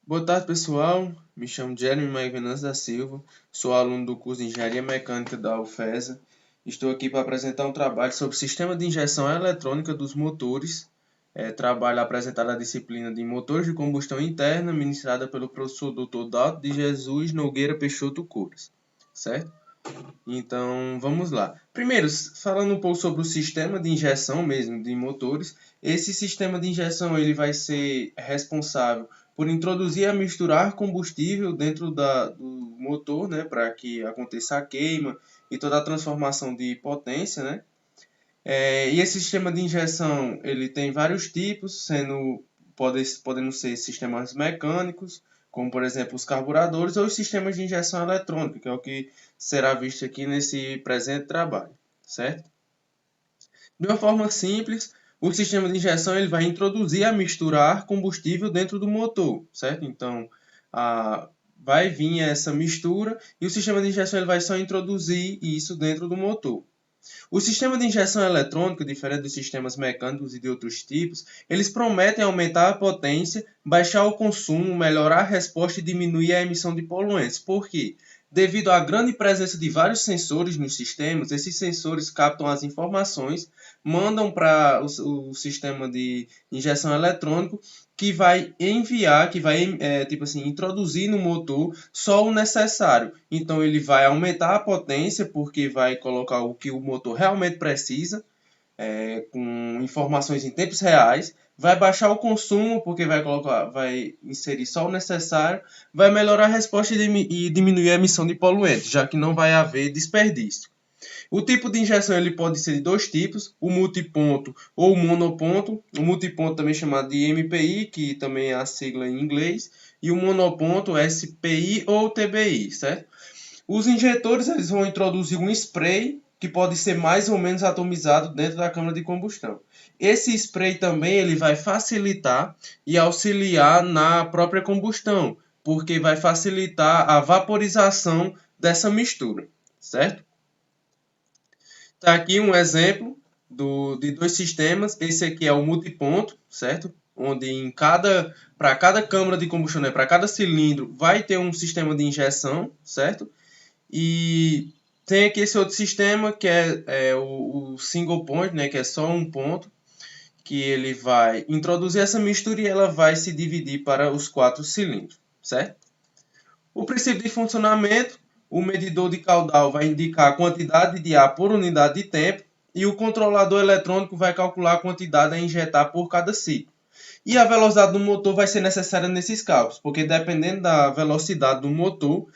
Boa tarde, pessoal. Me chamo Jeremy Maia Venâncio da Silva, sou aluno do curso de Engenharia Mecânica da UFESA. Estou aqui para apresentar um trabalho sobre sistema de injeção eletrônica dos motores. Trabalho apresentado na disciplina de motores de combustão interna, ministrada pelo professor Dr. Dalto de Jesus Nogueira Peixoto Couras, certo? Então, vamos lá. Primeiro, falando um pouco sobre o sistema de injeção mesmo de motores, esse sistema de injeção ele vai ser responsável por introduzir e misturar combustível dentro do motor, né, para que aconteça a queima e toda a transformação de potência, né? E esse sistema de injeção ele tem vários tipos, podendo ser sistemas mecânicos, como por exemplo os carburadores, ou os sistemas de injeção eletrônica, que é o que será visto aqui nesse presente trabalho, certo? De uma forma simples, o sistema de injeção ele vai introduzir a misturar combustível dentro do motor, certo? Então, vai vir essa mistura e o sistema de injeção ele vai só introduzir isso dentro do motor. O sistema de injeção eletrônica, diferente dos sistemas mecânicos e de outros tipos, eles prometem aumentar a potência, baixar o consumo, melhorar a resposta e diminuir a emissão de poluentes. Por quê? Devido à grande presença de vários sensores nos sistemas, esses sensores captam as informações, mandam para o sistema de injeção eletrônico, que vai enviar, que vai introduzir no motor só o necessário. Então ele vai aumentar a potência porque vai colocar o que o motor realmente precisa, com informações em tempos reais. Vai baixar o consumo porque vai inserir só o necessário. Vai melhorar a resposta e diminuir a emissão de poluentes, já que não vai haver desperdício. O tipo de injeção ele pode ser de dois tipos, o multiponto ou o monoponto. O multiponto também chamado de MPI, que também é a sigla em inglês, e o monoponto SPI ou TBI, certo? Os injetores eles vão introduzir um spray que pode ser mais ou menos atomizado dentro da câmara de combustão. Esse spray também ele vai facilitar e auxiliar na própria combustão, porque vai facilitar a vaporização dessa mistura, certo? Está aqui um exemplo de dois sistemas. Esse aqui é o multiponto, certo? Onde para cada câmara de combustão, né, para cada cilindro, vai ter um sistema de injeção, certo? E tem aqui esse outro sistema que é o single point, né, que é só um ponto, que ele vai introduzir essa mistura e ela vai se dividir para os 4 cilindros, certo? O princípio de funcionamento, o medidor de caudal vai indicar a quantidade de ar por unidade de tempo e o controlador eletrônico vai calcular a quantidade a injetar por cada ciclo. E a velocidade do motor vai ser necessária nesses cálculos, porque dependendo da velocidade do motor,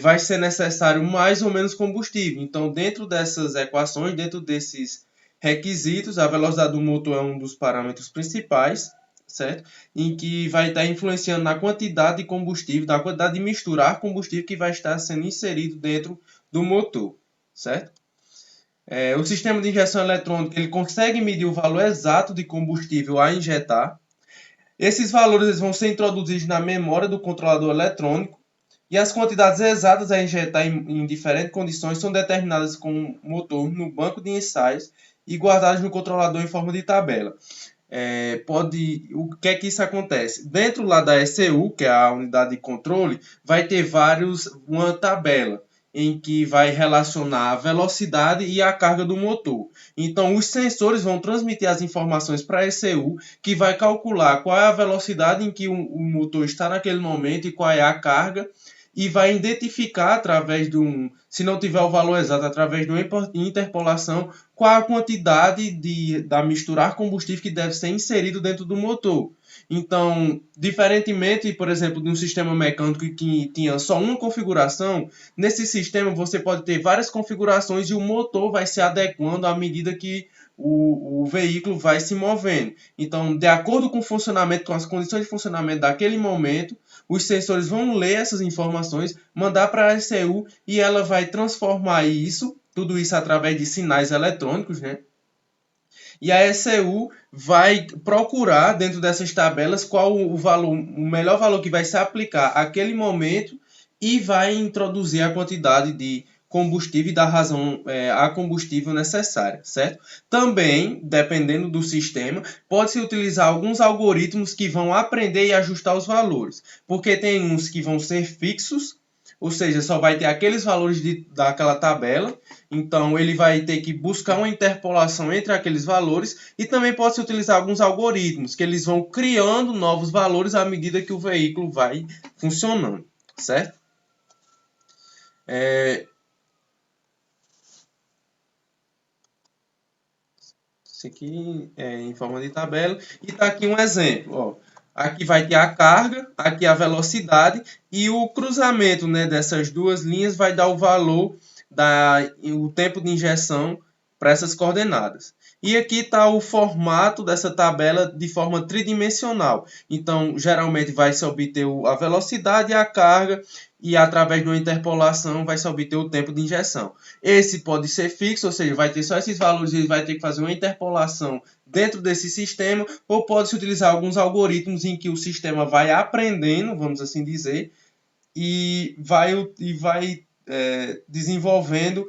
vai ser necessário mais ou menos combustível. Então, dentro dessas equações, dentro desses requisitos, a velocidade do motor é um dos parâmetros principais, certo? Em que vai estar influenciando na quantidade de combustível, da quantidade de misturar combustível que vai estar sendo inserido dentro do motor, certo? O sistema de injeção eletrônica ele consegue medir o valor exato de combustível a injetar. Esses valores eles vão ser introduzidos na memória do controlador eletrônico e as quantidades exatas a injetar em diferentes condições são determinadas com o motor no banco de ensaios e guardadas no controlador em forma de tabela. O que é que isso acontece? Dentro lá da ECU, que é a unidade de controle, vai ter uma tabela em que vai relacionar a velocidade e a carga do motor. Então, os sensores vão transmitir as informações para a ECU, que vai calcular qual é a velocidade em que o motor está naquele momento e qual é a carga, e vai identificar se não tiver o valor exato, através de uma interpolação, qual a quantidade da misturar combustível que deve ser inserido dentro do motor. Então, diferentemente, por exemplo, de um sistema mecânico que tinha só uma configuração, nesse sistema você pode ter várias configurações e o motor vai se adequando à medida que o veículo vai se movendo. Então, de acordo com o funcionamento, com as condições de funcionamento daquele momento, os sensores vão ler essas informações, mandar para a ECU e ela vai transformar tudo isso através de sinais eletrônicos, né? E a ECU vai procurar dentro dessas tabelas qual o melhor valor que vai se aplicar àquele momento e vai introduzir a quantidade de combustível e dar razão a combustível necessária, certo? Também, dependendo do sistema, pode-se utilizar alguns algoritmos que vão aprender e ajustar os valores, porque tem uns que vão ser fixos, ou seja, só vai ter aqueles valores daquela tabela, então ele vai ter que buscar uma interpolação entre aqueles valores, e também pode-se utilizar alguns algoritmos, que eles vão criando novos valores à medida que o veículo vai funcionando, certo? Isso aqui é em forma de tabela. E está aqui um exemplo. Ó. Aqui vai ter a carga, aqui a velocidade e o cruzamento, né, dessas duas linhas vai dar o valor, o tempo de injeção para essas coordenadas. E aqui está o formato dessa tabela de forma tridimensional. Então, geralmente vai se obter a velocidade e a carga, e através de uma interpolação vai se obter o tempo de injeção. Esse pode ser fixo, ou seja, vai ter só esses valores e ele vai ter que fazer uma interpolação dentro desse sistema, ou pode-se utilizar alguns algoritmos em que o sistema vai aprendendo, vamos assim dizer, e vai desenvolvendo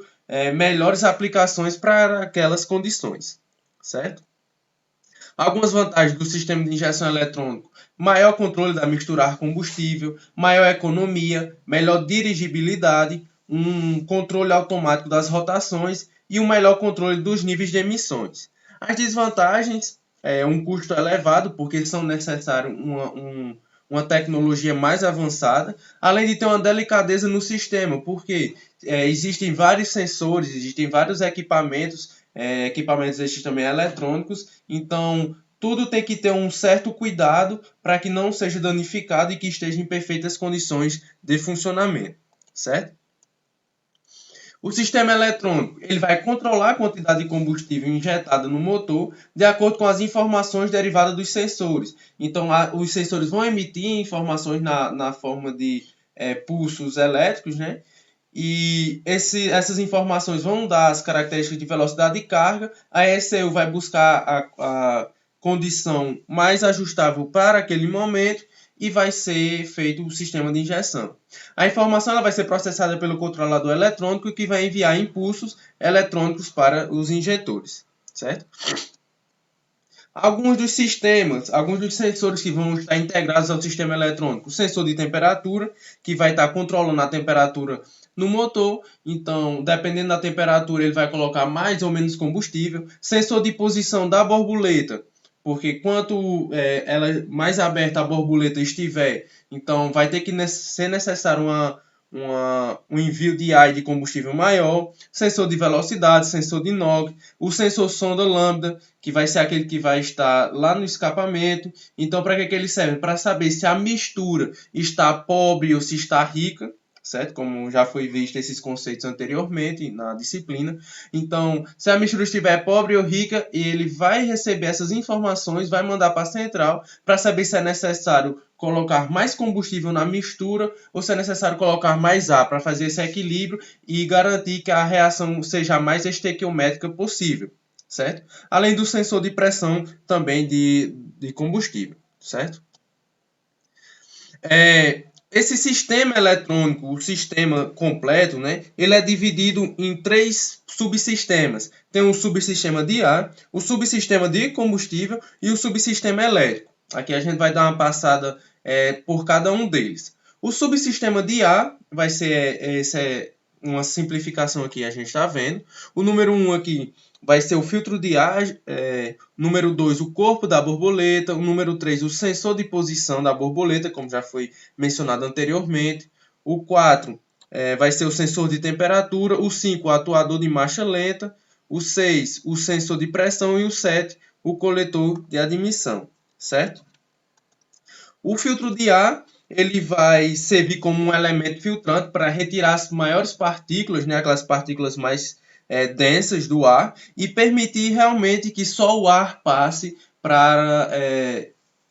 melhores aplicações para aquelas condições, certo? Algumas vantagens do sistema de injeção eletrônico: maior controle da mistura ar-combustível, maior economia, melhor dirigibilidade, um controle automático das rotações e um melhor controle dos níveis de emissões. As desvantagens é um custo elevado, porque são necessários uma tecnologia mais avançada, além de ter uma delicadeza no sistema, porque existem vários sensores, existem vários equipamentos esses também eletrônicos, então tudo tem que ter um certo cuidado para que não seja danificado e que esteja em perfeitas condições de funcionamento, certo? O sistema eletrônico ele vai controlar a quantidade de combustível injetada no motor de acordo com as informações derivadas dos sensores. Então, os sensores vão emitir informações na forma de pulsos elétricos, né? E essas informações vão dar as características de velocidade e carga. A ECU vai buscar a condição mais ajustável para aquele momento e vai ser feito o sistema de injeção. A informação ela vai ser processada pelo controlador eletrônico que vai enviar impulsos eletrônicos para os injetores, certo? Alguns dos sensores que vão estar integrados ao sistema eletrônico. O sensor de temperatura, que vai estar controlando a temperatura no motor. Então, dependendo da temperatura, ele vai colocar mais ou menos combustível. Sensor de posição da borboleta, porque quanto ela mais aberta a borboleta estiver, então vai ter que ser necessário um envio de ar e de combustível maior, sensor de velocidade, sensor de NOx, o sensor sonda lambda, que vai ser aquele que vai estar lá no escapamento. Então, para que ele serve? Para saber se a mistura está pobre ou se está rica, certo? Como já foi visto esses conceitos anteriormente na disciplina. Então, se a mistura estiver pobre ou rica, ele vai receber essas informações, vai mandar para a central para saber se é necessário colocar mais combustível na mistura ou se é necessário colocar mais ar para fazer esse equilíbrio e garantir que a reação seja a mais estequiométrica possível, certo? Além do sensor de pressão também de combustível, certo? Esse sistema eletrônico, o sistema completo, né, ele é dividido em 3 subsistemas. Tem o subsistema de ar, o subsistema de combustível e o subsistema elétrico. Aqui a gente vai dar uma passada por cada um deles. O subsistema de ar vai ser uma simplificação aqui a gente está vendo. O número 1 aqui vai ser o filtro de ar, número 2, o corpo da borboleta, o número 3, o sensor de posição da borboleta, como já foi mencionado anteriormente, o 4 vai ser o sensor de temperatura, o 5, o atuador de marcha lenta, o 6, o sensor de pressão e o 7, o coletor de admissão, certo? O filtro de ar ele vai servir como um elemento filtrante para retirar as maiores partículas, né, aquelas partículas mais densas do ar e permitir realmente que só o ar passe para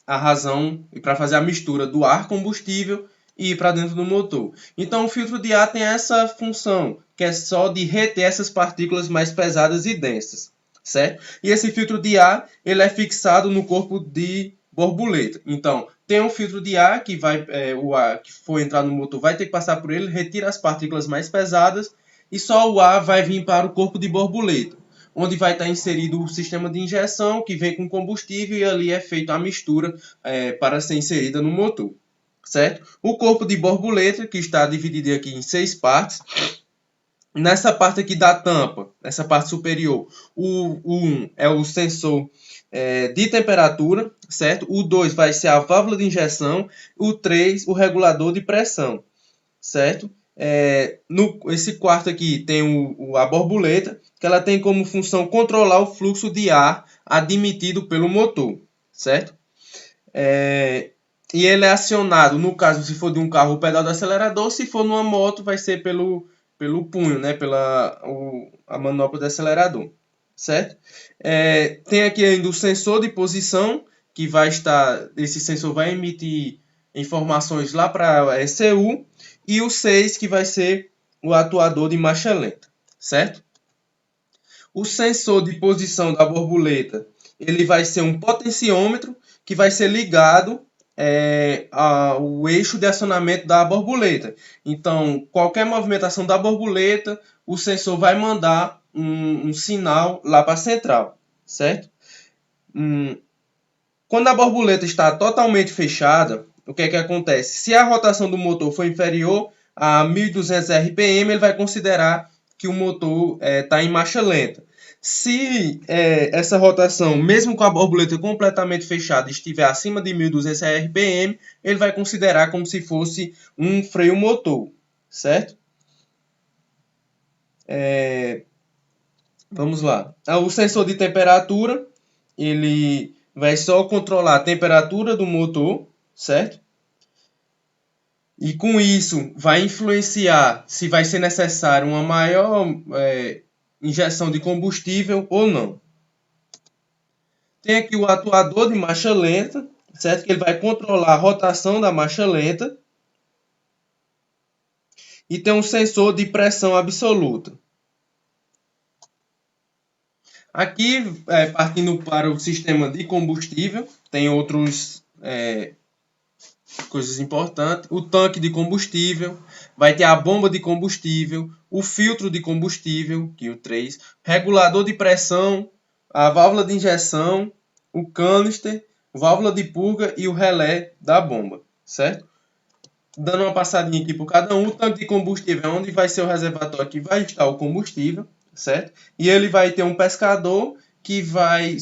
a razão e para fazer a mistura do ar combustível e ir para dentro do motor. Então o filtro de ar tem essa função, que é só de reter essas partículas mais pesadas e densas, certo? E esse filtro de ar ele é fixado no corpo de borboleta. Então tem um filtro de ar que o ar que for entrar no motor vai ter que passar por ele, retira as partículas mais pesadas e só o ar vai vir para o corpo de borboleta, onde vai estar inserido o sistema de injeção que vem com combustível e ali é feita a mistura para ser inserida no motor, certo? O corpo de borboleta, que está dividido aqui em 6 partes. Nessa parte aqui da tampa, essa parte superior, o 1 é o sensor de temperatura, certo? O 2 vai ser a válvula de injeção, o 3 o regulador de pressão, certo? Esse quarto aqui tem a borboleta, que ela tem como função controlar o fluxo de ar admitido pelo motor, certo? E ele é acionado, no caso, se for de um carro, o pedal do acelerador, se for numa moto, vai ser pelo punho, né? A manopla do acelerador, certo? Tem aqui ainda o sensor de posição, que vai estar, esse sensor vai emitir informações lá para a ECU, e o 6, que vai ser o atuador de marcha lenta, certo? O sensor de posição da borboleta, ele vai ser um potenciômetro que vai ser ligado ao eixo de acionamento da borboleta. Então, qualquer movimentação da borboleta, o sensor vai mandar um sinal lá para a central, certo? Quando a borboleta está totalmente fechada, o que é que acontece? Se a rotação do motor for inferior a 1.200 RPM, ele vai considerar que o motor está em marcha lenta. Se essa rotação, mesmo com a borboleta completamente fechada, estiver acima de 1.200 RPM, ele vai considerar como se fosse um freio motor, certo? Vamos lá. O sensor de temperatura, ele vai só controlar a temperatura do motor, certo? E com isso vai influenciar se vai ser necessário uma maior injeção de combustível ou não. Tem aqui o atuador de marcha lenta, certo? Que ele vai controlar a rotação da marcha lenta. E tem um sensor de pressão absoluta. Aqui, partindo para o sistema de combustível, tem outros coisas importantes. O tanque de combustível, vai ter a bomba de combustível, o filtro de combustível, que é o 3, regulador de pressão, a válvula de injeção, o canister, válvula de purga e o relé da bomba, certo? Dando uma passadinha aqui por cada um, o tanque de combustível é onde vai ser o reservatório que vai estar o combustível, certo? E ele vai ter um pescador que vai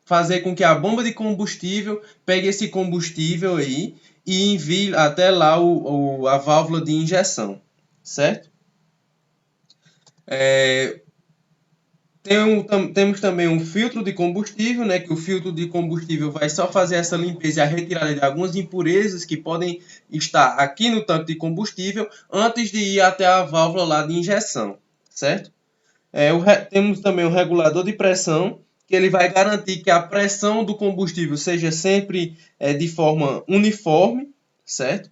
fazer com que a bomba de combustível pegue esse combustível aí e envie até lá a válvula de injeção, certo? Temos também um filtro de combustível, né, que o filtro de combustível vai só fazer essa limpeza e a retirada de algumas impurezas que podem estar aqui no tanque de combustível antes de ir até a válvula lá de injeção, certo? Temos também o regulador de pressão, que ele vai garantir que a pressão do combustível seja sempre de forma uniforme, certo?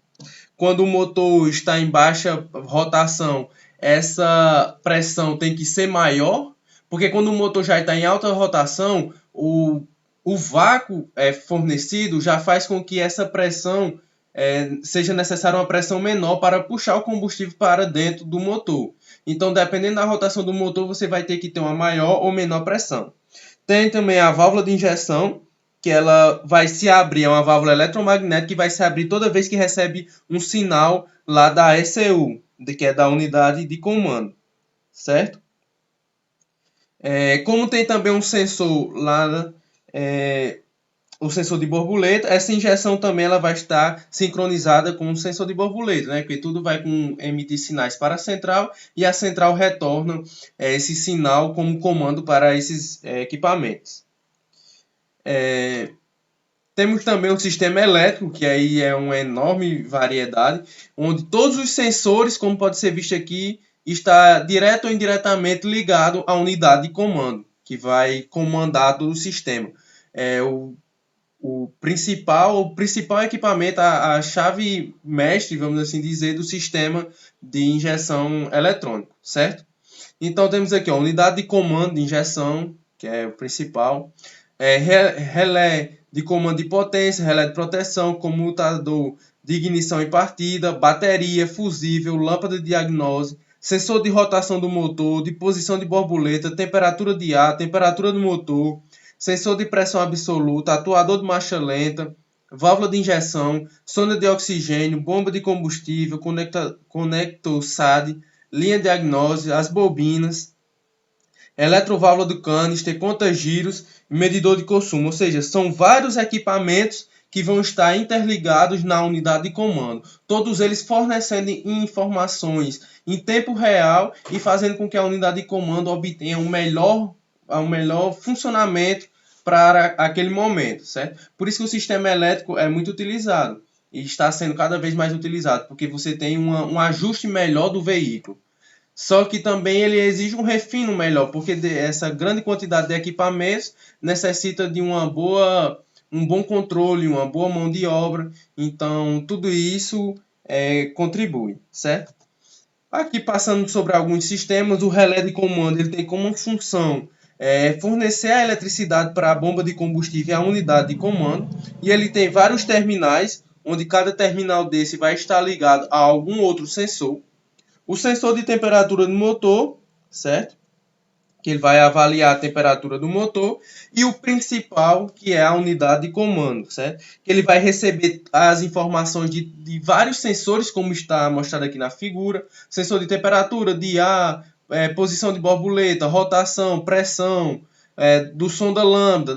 Quando o motor está em baixa rotação, essa pressão tem que ser maior, porque quando o motor já está em alta rotação, o vácuo fornecido já faz com que essa pressão seja necessária uma pressão menor para puxar o combustível para dentro do motor. Então, dependendo da rotação do motor, você vai ter que ter uma maior ou menor pressão. Tem também a válvula de injeção, que ela vai se abrir, é uma válvula eletromagnética que vai se abrir toda vez que recebe um sinal lá da ECU, que é da unidade de comando, certo? Como tem também um sensor lá, o sensor de borboleta, essa injeção também ela vai estar sincronizada com o sensor de borboleta, né? Porque tudo vai emitir sinais para a central e a central retorna esse sinal como comando para esses equipamentos. Temos também um sistema elétrico, que aí é uma enorme variedade, onde todos os sensores, como pode ser visto aqui, está direto ou indiretamente ligado à unidade de comando, que vai comandar todo o sistema. O principal equipamento, a chave mestre, vamos assim dizer, do sistema de injeção eletrônico, certo? Então temos aqui a unidade de comando de injeção, que é o principal, relé de comando de potência, relé de proteção, comutador de ignição e partida, bateria, fusível, lâmpada de diagnose, sensor de rotação do motor, de posição de borboleta, temperatura de ar, temperatura do motor, sensor de pressão absoluta, atuador de marcha lenta, válvula de injeção, sonda de oxigênio, bomba de combustível, conector SAD, linha diagnose, as bobinas, eletroválvula do canister, conta-giros e medidor de consumo. Ou seja, são vários equipamentos que vão estar interligados na unidade de comando. Todos eles fornecendo informações em tempo real e fazendo com que a unidade de comando obtenha um melhor funcionamento para aquele momento, certo? Por isso que o sistema elétrico é muito utilizado e está sendo cada vez mais utilizado, porque você tem um ajuste melhor do veículo. Só que também ele exige um refino melhor, porque essa grande quantidade de equipamentos necessita de um bom controle, uma boa mão de obra. Então, tudo isso contribui, certo? Aqui, passando sobre alguns sistemas, o relé de comando ele tem como função fornecer a eletricidade para a bomba de combustível e a unidade de comando. E ele tem vários terminais, onde cada terminal desse vai estar ligado a algum outro sensor. O sensor de temperatura do motor, certo? Que ele vai avaliar a temperatura do motor. E o principal, que é a unidade de comando, certo? Que ele vai receber as informações de vários sensores, como está mostrado aqui na figura. Sensor de temperatura, de ar, posição de borboleta, rotação, pressão, da sonda lambda,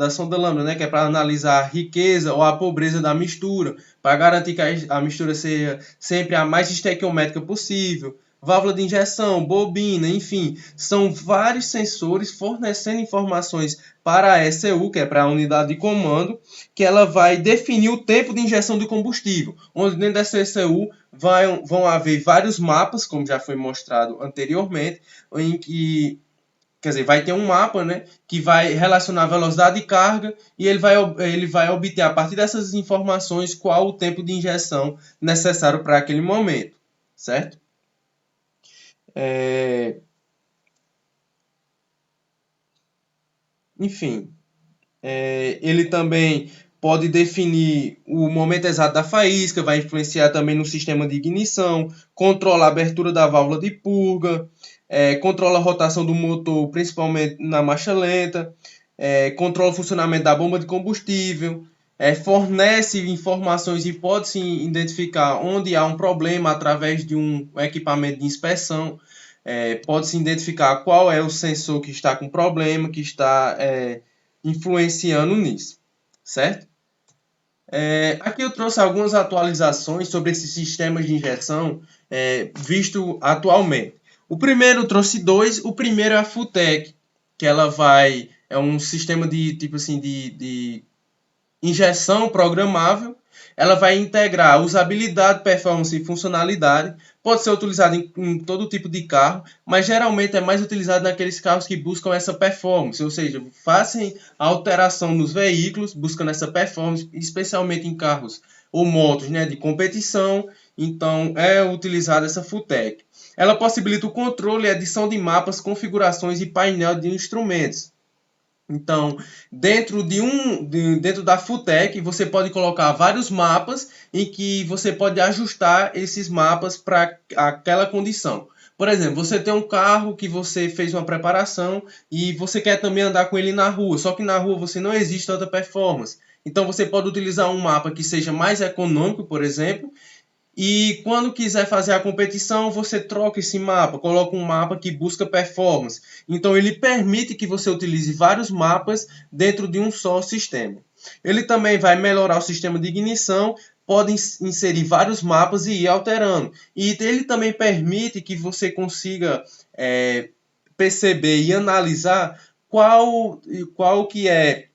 né, que é para analisar a riqueza ou a pobreza da mistura, para garantir que a mistura seja sempre a mais estequiométrica possível. Válvula de injeção, bobina, enfim, são vários sensores fornecendo informações para a ECU, que é para a unidade de comando, que ela vai definir o tempo de injeção de combustível, onde dentro dessa ECU vão haver vários mapas, como já foi mostrado anteriormente, em que quer dizer, vai ter um mapa, né, que vai relacionar a velocidade de carga e ele vai obter a partir dessas informações qual o tempo de injeção necessário para aquele momento, certo? Enfim, ele também pode definir o momento exato da faísca, vai influenciar também no sistema de ignição, controla a abertura da válvula de purga, controla a rotação do motor, principalmente na marcha lenta, controla o funcionamento da bomba de combustível, fornece informações e pode-se identificar onde há um problema através de um equipamento de inspeção. Pode-se identificar qual é o sensor que está com problema, que está influenciando nisso, certo? Aqui eu trouxe algumas atualizações sobre esses sistemas de injeção visto atualmente. O primeiro eu trouxe dois. O primeiro é a Futec, que é um sistema de tipo assim de injeção programável. Ela vai integrar usabilidade, performance e funcionalidade. Pode ser utilizado em todo tipo de carro, mas geralmente é mais utilizado naqueles carros que buscam essa performance, ou seja, fazem alteração nos veículos, buscando essa performance, especialmente em carros ou motos, né, de competição. Então é utilizada essa Futec. Ela possibilita o controle e edição de mapas, configurações e painel de instrumentos. Então, dentro da Futec, você pode colocar vários mapas em que você pode ajustar esses mapas para aquela condição. Por exemplo, você tem um carro que você fez uma preparação e você quer também andar com ele na rua, só que na rua você não existe tanta performance. Então, você pode utilizar um mapa que seja mais econômico, por exemplo, e quando quiser fazer a competição, você troca esse mapa, coloca um mapa que busca performance. Então ele permite que você utilize vários mapas dentro de um só sistema. Ele também vai melhorar o sistema de ignição, pode inserir vários mapas e ir alterando. E ele também permite que você consiga perceber e analisar qual que é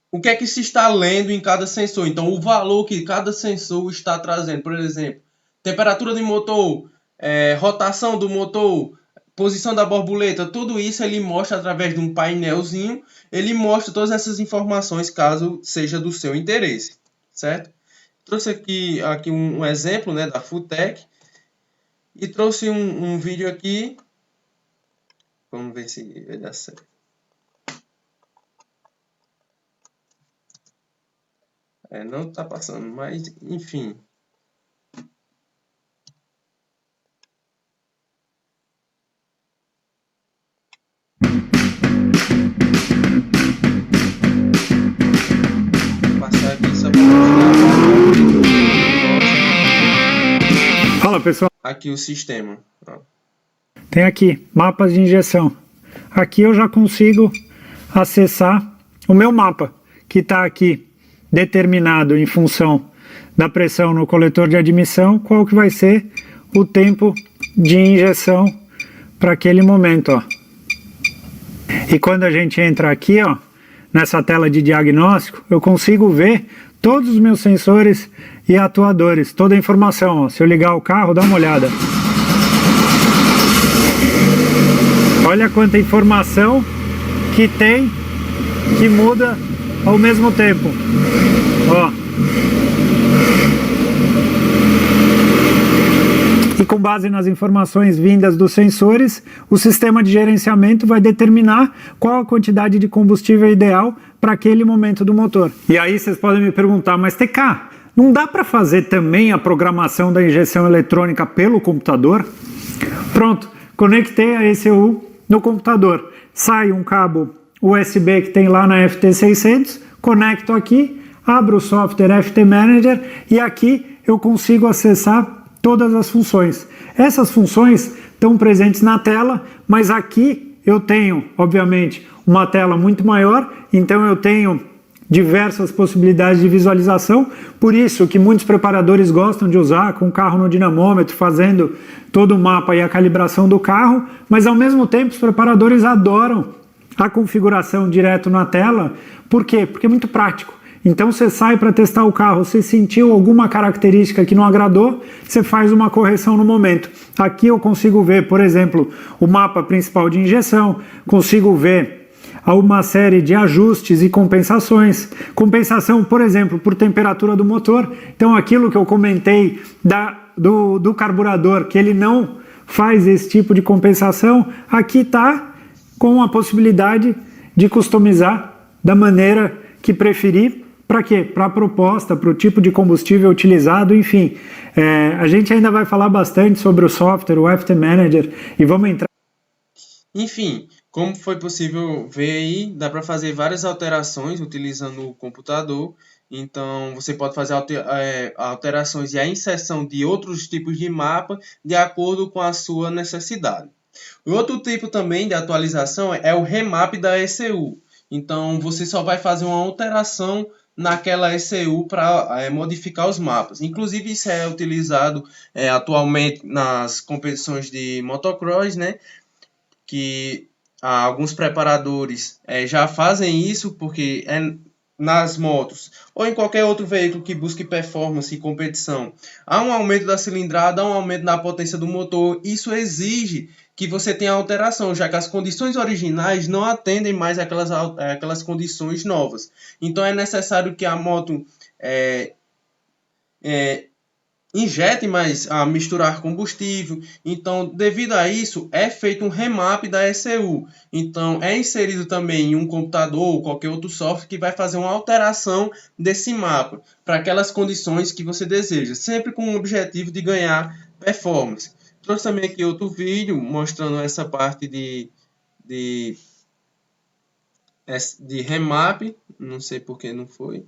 o que é que se está lendo em cada sensor. Então, o valor que cada sensor está trazendo. Por exemplo, temperatura do motor, rotação do motor, posição da borboleta, tudo isso ele mostra através de um painelzinho. Ele mostra todas essas informações caso seja do seu interesse, certo? Trouxe aqui um exemplo, né, da Futec e trouxe um vídeo aqui. Vamos ver se vai dar certo. Não está passando, mas enfim. Fala, pessoal. Aqui o sistema. Ó. Tem aqui, mapas de injeção. Aqui eu já consigo acessar o meu mapa, que está aqui determinado em função da pressão no coletor de admissão, qual que vai ser o tempo de injeção para aquele momento, ó. E quando a gente entra aqui, ó, nessa tela de diagnóstico, eu consigo ver todos os meus sensores e atuadores, toda a informação, ó. Se eu ligar o carro, dá uma olhada. Olha quanta informação que tem, que muda ao mesmo tempo. Ó. E com base nas informações vindas dos sensores, o sistema de gerenciamento vai determinar qual a quantidade de combustível ideal para aquele momento do motor. E aí vocês podem me perguntar, mas TK, não dá para fazer também a programação da injeção eletrônica pelo computador? Pronto, conectei a ECU no computador. Sai um cabo USB que tem lá na FT600, conecto aqui, abro o software FT Manager e aqui eu consigo acessar todas as funções. Essas funções estão presentes na tela, mas aqui eu tenho, obviamente, uma tela muito maior, então eu tenho diversas possibilidades de visualização, por isso que muitos preparadores gostam de usar com o carro no dinamômetro, fazendo todo o mapa e a calibração do carro, mas ao mesmo tempo os preparadores adoram a configuração direto na tela. Por quê? Porque é muito prático. Então você sai para testar o carro, você sentiu alguma característica que não agradou, você faz uma correção no momento. Aqui eu consigo ver, por exemplo, o mapa principal de injeção, consigo ver uma série de ajustes e compensações. Compensação, por exemplo, por temperatura do motor. Então aquilo que eu comentei do carburador, que ele não faz esse tipo de compensação, aqui está com a possibilidade de customizar da maneira que preferir. Para quê? Para a proposta, para o tipo de combustível utilizado, enfim. A gente ainda vai falar bastante sobre o software, o FT Manager, e vamos entrar... Enfim, como foi possível ver aí, dá para fazer várias alterações utilizando o computador. Então, você pode fazer alterações e a inserção de outros tipos de mapa de acordo com a sua necessidade. O outro tipo também de atualização é o remap da ECU. Então, você só vai fazer uma alteração naquela ECU para modificar os mapas. Inclusive, isso é utilizado atualmente nas competições de motocross, né? Que alguns preparadores já fazem isso, porque nas motos ou em qualquer outro veículo que busque performance e competição, há um aumento da cilindrada, há um aumento da potência do motor. Isso exige que você tenha alteração, já que as condições originais não atendem mais aquelas condições novas. Então é necessário que a moto injete mais a misturar combustível. Então, devido a isso, é feito um remap da ECU. Então, é inserido também em um computador ou qualquer outro software que vai fazer uma alteração desse mapa para aquelas condições que você deseja, sempre com o objetivo de ganhar performance. Trouxe também aqui outro vídeo mostrando essa parte de remap, não sei por que não foi.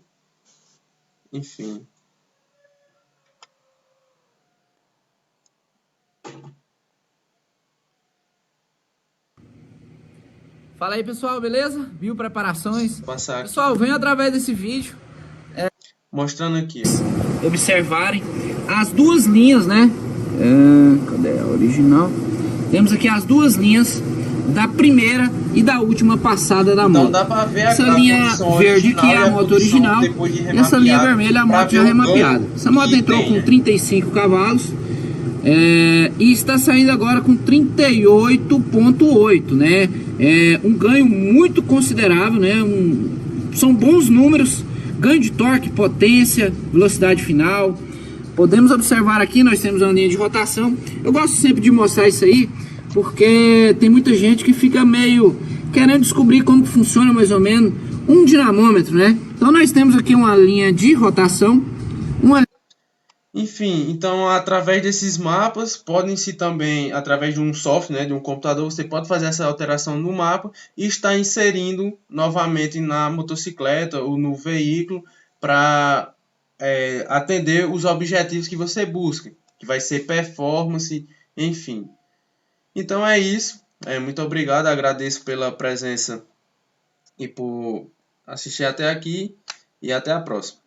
Enfim. Fala aí, pessoal, beleza? Biopreparações. Passar aqui. Pessoal, venho através desse vídeo mostrando aqui, observarem as duas linhas, né? Cadê a original? Temos aqui as duas linhas da primeira e da última passada da moto. Então dá pra ver essa linha verde que é a moto original e essa linha vermelha é a moto já remapeada. Essa moto entrou com 35 cavalos e está saindo agora com 38,8, né? Um ganho muito considerável, né? São bons números, ganho de torque, potência, velocidade final. Podemos observar aqui, nós temos uma linha de rotação. Eu gosto sempre de mostrar isso aí, porque tem muita gente que fica meio querendo descobrir como que funciona mais ou menos um dinamômetro, né? Então nós temos aqui uma linha de rotação, Enfim, então através desses mapas, podem-se também, através de um software, né, de um computador, você pode fazer essa alteração no mapa e estar inserindo novamente na motocicleta ou no veículo para atender os objetivos que você busca, que vai ser performance, enfim. Então é isso. Muito obrigado, agradeço pela presença e por assistir até aqui, e até a próxima.